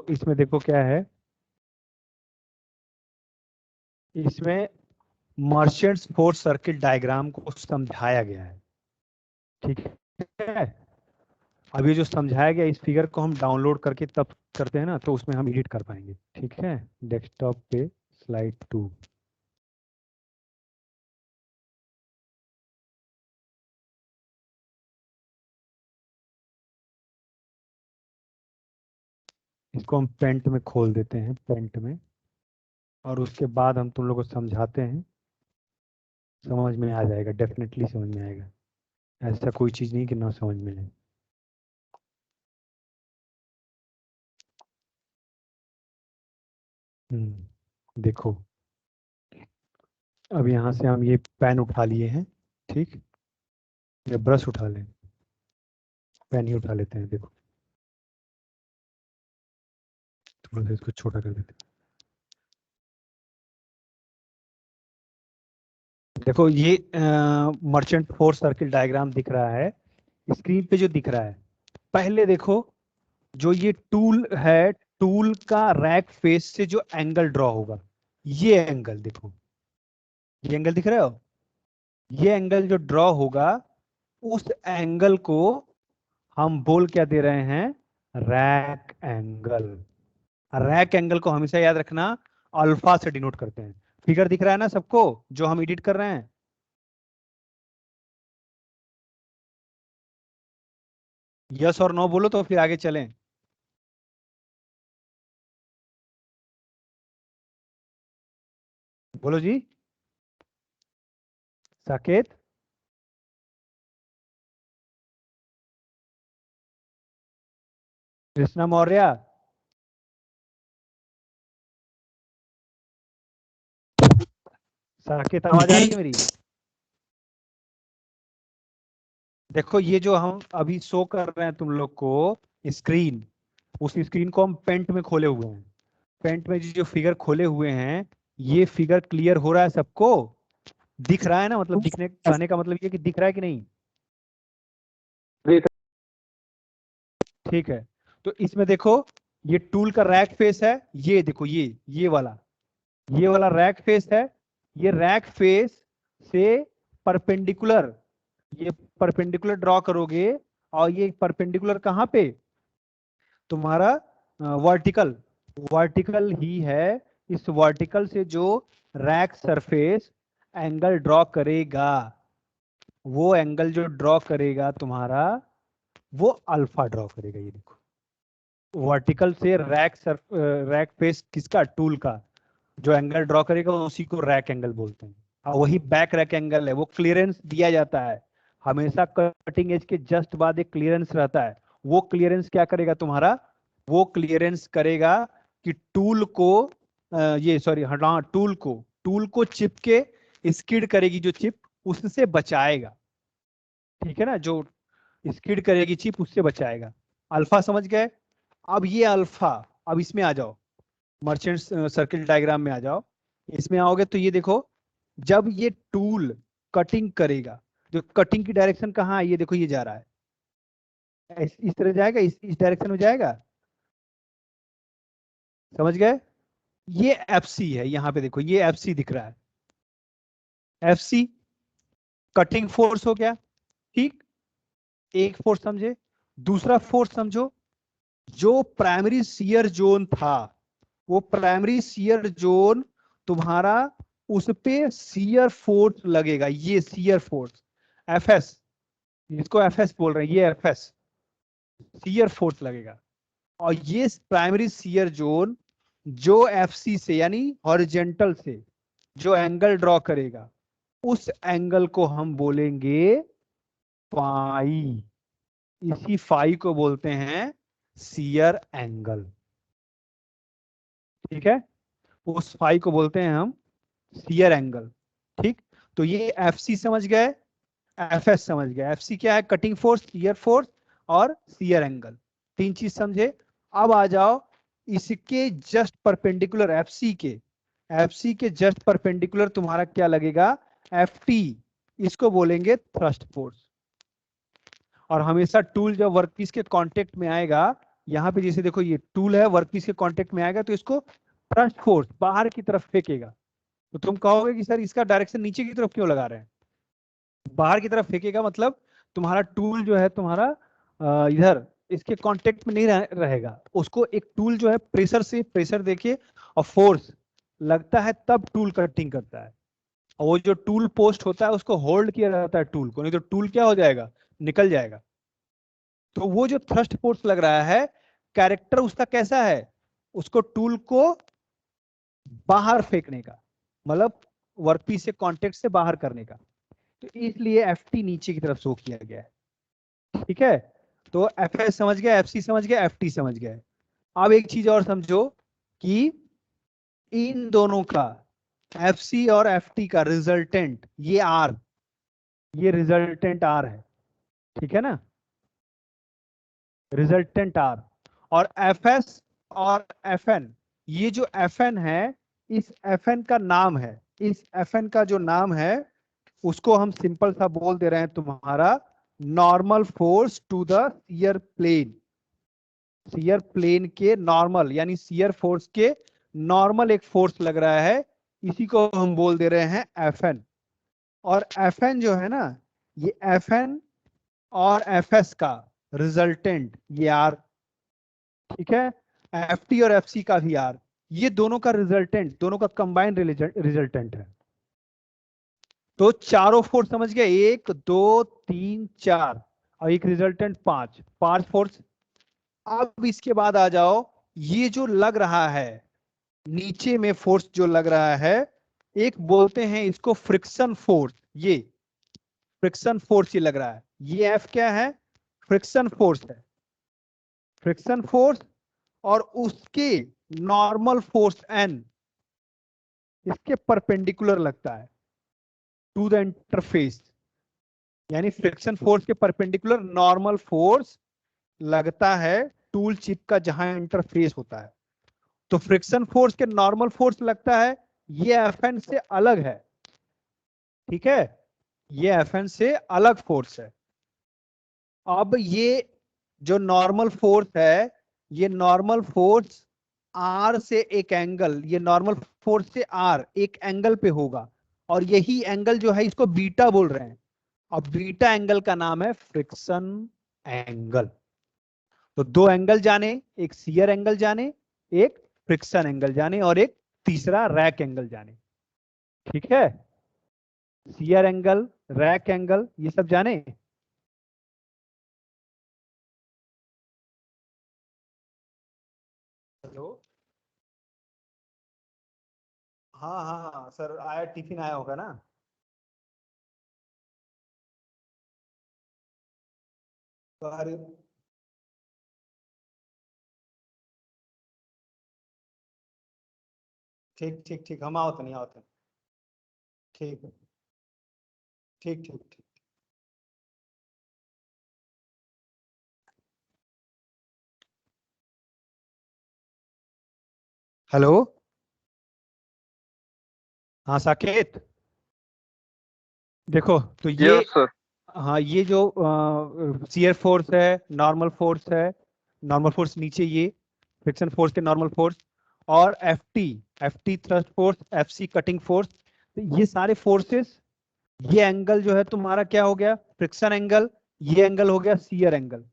तो इसमें देखो क्या है, इसमें मर्चेंट्स फोर्स सर्किट डायग्राम को समझाया गया है, ठीक है। अब ये जो समझाया गया इस फिगर को हम डाउनलोड करके तब करते हैं ना, तो उसमें हम एडिट कर पाएंगे, ठीक है। डेस्कटॉप पे स्लाइड 2, इसको हम पेंट में खोल देते हैं, पेंट में, और उसके बाद हम तुम लोग को समझाते हैं। समझ में आ जाएगा, डेफिनेटली समझ में आएगा, ऐसा कोई चीज़ नहीं कि ना समझ में आए। देखो, अब यहाँ से हम ये पेन उठा लिए हैं, ठीक, ये ब्रश उठा लें, पेन ही उठा लेते हैं। देखो थोड़ा सा इसको छोटा कर देते हैं। देखो ये मर्चेंट फोर्स सर्किल डायग्राम दिख रहा है स्क्रीन पे, जो दिख रहा है। पहले देखो, जो ये टूल है, टूल का रैक फेस से जो एंगल ड्रॉ होगा, ये एंगल देखो, ये एंगल दिख रहा हो, ये एंगल जो ड्रॉ होगा, उस एंगल को हम बोल क्या दे रहे हैं, रैक एंगल। रैक एंगल को हमेशा याद रखना, अल्फा से डिनोट करते हैं। फिगर दिख रहा है ना सबको, जो हम एडिट कर रहे हैं। यस और नो बोलो तो फिर आगे चलें। बोलो जी। साकेत, कृष्णा मौर्य, साकेत, आवाज आ रही है मेरी? देखो ये जो हम अभी शो कर रहे हैं तुम लोग को स्क्रीन, उस स्क्रीन को हम पेंट में खोले हुए हैं। पेंट में जो फिगर खोले हुए हैं, ये फिगर क्लियर हो रहा है सबको? दिख रहा है ना, मतलब दिखने, कहने का मतलब ये कि दिख रहा है कि नहीं? ठीक है। तो इसमें देखो, ये टूल का रैक फेस है, ये देखो, ये वाला रैक फेस है। ये रैक फेस से परपेंडिकुलर, ये परपेंडिकुलर ड्रॉ करोगे, और ये परपेंडिकुलर कहां पे, तुम्हारा वर्टिकल, वर्टिकल ही है। इस वर्टिकल से जो रैक सरफेस एंगल ड्रॉ करेगा, वो एंगल जो ड्रॉ करेगा तुम्हारा, वो अल्फा ड्रॉ करेगा। ये देखो, वर्टिकल से रैक फेस किसका, टूल का, जो एंगल ड्रॉ करेगा उसी को रैक एंगल बोलते हैं। और वही बैक रैक एंगल है, वो क्लियरेंस दिया जाता है हमेशा। कटिंग एज के जस्ट बाद एक क्लियरेंस रहता है। वो क्लियरेंस क्या करेगा तुम्हारा, वो क्लियरेंस करेगा कि टूल को ये सॉरी हटा, टूल को चिप के स्किड करेगी, जो चिप उससे बचाएगा, ठीक है ना। जो स्किड करेगी चिप, उससे बचाएगा। अल्फा समझ गए? अब ये अल्फा, अब इसमें आ जाओ, मर्चेंट सर्किल डायग्राम में आ जाओ। इसमें आओगे तो ये देखो, जब ये टूल कटिंग करेगा, जो कटिंग की डायरेक्शन कहाँ है, ये देखो, ये जा रहा है, इस तरह जाएगा, इस डायरेक्शन में जाएगा। समझ गए? ये एफ सी है, यहाँ पे देखो, ये एफ सी दिख रहा है। एफ सी कटिंग फोर्स हो गया, ठीक। एक फोर्स समझे। दूसरा फोर्स समझो, जो प्राइमरी शियर जोन था, वो प्राइमरी शियर जोन तुम्हारा, उस पे शियर फोर्स लगेगा, ये शियर फोर्स एफ एस, इसको एफ एस बोल रहे हैं, ये एफ एस शियर फोर्स लगेगा। और ये प्राइमरी शियर जोन जो एफ सी से, यानी हॉरिजेंटल से जो एंगल ड्रॉ करेगा, उस एंगल को हम बोलेंगे फाई। इसी फाई को बोलते हैं शियर एंगल, ठीक है। उस फाई को बोलते हैं हम शियर एंगल, ठीक। तो ये एफ सी समझ गए, एफ एस समझ गए। एफ सी क्या है, कटिंग फोर्स, शियर फोर्स और शियर एंगल, तीन चीज समझे। अब आ जाओ इसके जस्ट परपेंडिकुलर, एफ सी के जस्ट परपेंडिकुलर तुम्हारा क्या लगेगा, एफ टी, इसको बोलेंगे थ्रस्ट फोर्स। और हमेशा टूल जब वर्कपीस के कांटेक्ट में आएगा, यहाँ पे जैसे देखो ये टूल है, वर्कपीस के कांटेक्ट में आएगा तो इसको थ्रस्ट फोर्स बाहर की तरफ फेंकेगा। तो तुम कहोगे कि सर इसका डायरेक्शन नीचे की तरफ क्यों लगा रहे हैं? बाहर की तरफ फेंकेगा मतलब तुम्हारा टूल जो है तुम्हारा इधर इसके कांटेक्ट में नहीं रहेगा। उसको एक टूल जो है प्रेशर से, प्रेशर देखिए और फोर्स लगता है तब टूल कटिंग करता है। और वो जो टूल पोस्ट होता है उसको होल्ड किया जाता है टूल को, नहीं तो टूल क्या हो जाएगा, निकल जाएगा। तो वो जो थ्रस्ट फोर्स लग रहा है, कैरेक्टर उसका कैसा है, उसको टूल को बाहर फेंकने का, मतलब वर्कपीस से कांटेक्ट से बाहर करने का। तो इसलिए एफ टी नीचे की तरफ शो किया गया है। ठीक है, तो एफ एस समझ गया, एफ सी समझ गया, एफ टी समझ गया। अब एक चीज और समझो कि इन दोनों का, एफ सी और एफ टी का रिजल्टेंट ये आर, ये रिजल्टेंट आर है। ठीक है ना, रिजल्टेंट आर। और एफ एस और एफ एन, ये जो एफ एन है, इस एफ एन का नाम है, इस एफ एन का जो नाम है उसको हम सिंपल सा बोल दे रहे हैं तुम्हारा normal force to the shear plane. Shear plane के नॉर्मल, यानी शियर फोर्स के नॉर्मल एक फोर्स लग रहा है, इसी को हम बोल दे रहे हैं एफ एन। और एफ एन जो है ना, ये एफ एन और एफ एस का रिजल्टेंट ये आर। ठीक है, एफ टी और एफ सी का भी आर, ये दोनों का रिजल्टेंट, दोनों का कंबाइंड रिजल्टेंट है। तो चारों फोर्स समझ गए, 1 2 3 4, और एक रिजल्टेंट 5, 5 फोर्स। अब इसके बाद आ जाओ, ये जो लग रहा है नीचे में फोर्स जो लग रहा है, एक बोलते हैं इसको फ्रिक्शन फोर्स। ये फ्रिक्शन फोर्स ये लग रहा है, ये एफ क्या है, फ्रिक्शन फोर्स है, फ्रिक्शन फोर्स। और उसके नॉर्मल फोर्स एन इसके परपेंडिकुलर लगता है टू द इंटरफेस, यानी फ्रिक्शन फोर्स के परपेंडिकुलर नॉर्मल फोर्स लगता है टूल चिप का जहां इंटरफेस होता है। तो फ्रिक्शन फोर्स के नॉर्मल फोर्स लगता है, ये एफ एन से अलग है। ठीक है, ये एफ एन से अलग फोर्स है। अब ये जो नॉर्मल फोर्स है, ये नॉर्मल फोर्स आर से एक एंगल, ये नॉर्मल फोर्स से आर एक एंगल पे होगा, और यही एंगल जो है इसको बीटा बोल रहे हैं। अब बीटा एंगल का नाम है फ्रिक्शन एंगल। तो दो एंगल जाने, एक शियर एंगल जाने, एक फ्रिक्शन एंगल जाने, और एक तीसरा रैक एंगल जाने। ठीक है, शियर एंगल, रैक एंगल, ये सब जाने। हेलो, हाँ हाँ हाँ सर, आया, टिफिन आया होगा ना। तो अरे, ठीक ठीक ठीक, हम आओ तो नहीं आओ तो। ठीक है, ठीक ठीक ठीक। हेलो, हाँ साकेत, देखो तो ये, यस सर। हाँ ये जो शियर फोर्स है, नॉर्मल फोर्स है, नॉर्मल फोर्स नीचे ये फ्रिक्शन फोर्स के नॉर्मल फोर्स, और F T thrust force, F C cutting force, तो ये सारे फोर्सेस, ये एंगल जो है तुम्हारा क्या हो गया, फ्रिक्शन एंगल, ये एंगल हो गया शियर एंगल।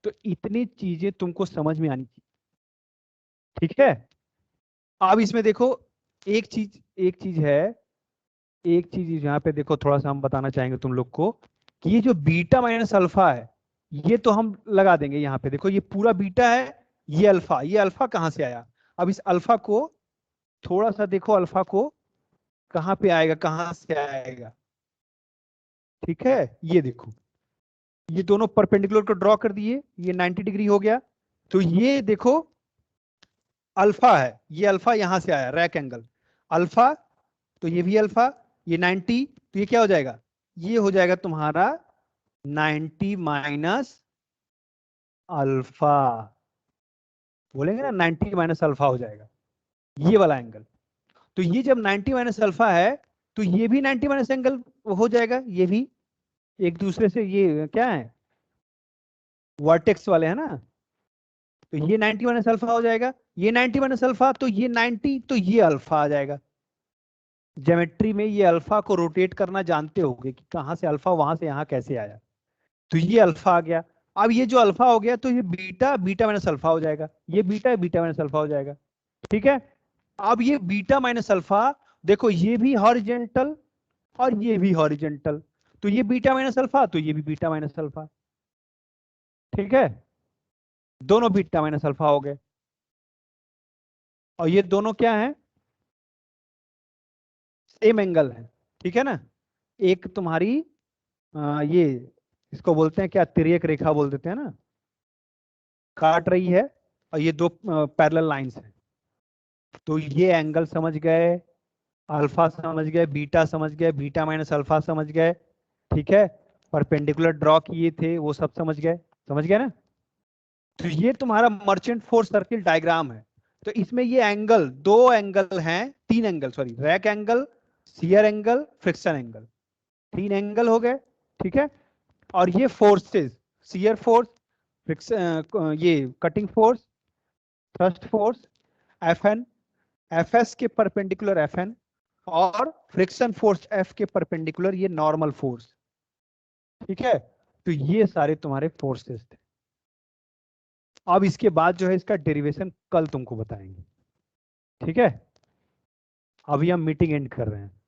तो इतनी चीजें तुमको समझ में आनी चाहिए। ठीक है, अब इसमें देखो, एक चीज है, एक चीज यहाँ पे देखो, थोड़ा सा हम बताना चाहेंगे तुम लोग को कि ये जो बीटा माइनस अल्फा है, ये तो हम लगा देंगे यहाँ पे। देखो ये पूरा बीटा है, ये अल्फा, ये अल्फा कहाँ से आया। अब इस अल्फा को थोड़ा सा देखो, अल्फा को कहाँ पे आएगा, कहाँ से आएगा। ठीक है, ये देखो, ये दोनों परपेंडिकुलर को ड्रॉ कर दिए, ये 90 डिग्री हो गया। तो ये देखो अल्फा है, ये अल्फा यहां से आया, रैक एंगल अल्फा, तो ये भी अल्फा, ये 90, तो ये क्या हो जाएगा, ये हो जाएगा तुम्हारा 90 माइनस अल्फा, बोलेंगे ना 90 माइनस अल्फा हो जाएगा, ये वाला एंगल। तो ये जब 90 माइनस अल्फा है, तो ये भी 90 माइनस एंगल हो जाएगा, ये भी एक दूसरे से, ये क्या है, वर्टेक्स वाले है ना, तो ये 90 माइनस अल्फा हो जाएगा, ये 90 माइनस अल्फा, तो ये 90, तो ये अल्फा आ जाएगा। ज्योमेट्री में ये अल्फा को रोटेट करना जानते होगे कि कहां से अल्फा वहां से यहां कैसे आया। तो ये अल्फा आ गया। अब ये जो अल्फा हो गया तो ये बीटा बीटा माइनस अल्फा हो जाएगा, ये बीटा बीटा माइनस अल्फा हो जाएगा। ठीक है। अब ये बीटा माइनस अल्फा, देखो ये भी हॉरिजेंटल और ये भी हॉरिजेंटल, तो ये बीटा माइनस अल्फा, तो ये भी बीटा माइनस अल्फा। ठीक है, दोनों बीटा माइनस अल्फा हो गए। और ये दोनों क्या है, सेम एंगल है। ठीक है ना। एक तुम्हारी ये इसको बोलते हैं क्या, तिर्यक रेखा बोल देते हैं ना, काट रही है, और ये दो पैरेलल लाइंस हैं। तो ये एंगल समझ गए, अल्फा समझ गए, बीटा समझ गए, बीटा माइनस अल्फा समझ गए। ठीक है, परपेंडिकुलर ड्रॉ किए थे वो सब समझ गए ना। तो ये तुम्हारा मर्चेंट फोर्स सर्किल डायग्राम है। तो इसमें ये एंगल, दो एंगल हैं, तीन angle, sorry, rake angle, shear angle, friction angle, तीन एंगल हो गए। ठीक है। और ये फोर्सेस, शियर फोर्स, फ्रिक्शन, ये cutting force, thrust force, F N, F S के परपेंडिकुलर एफ एन, और फ्रिक्शन फोर्स एफ के परपेंडिकुलर ये नॉर्मल फोर्स। ठीक है। तो ये सारे तुम्हारे फोर्सेस थे। अब इसके बाद जो है इसका डेरिवेशन कल तुमको बताएंगे। ठीक है, अभी हम मीटिंग एंड कर रहे हैं।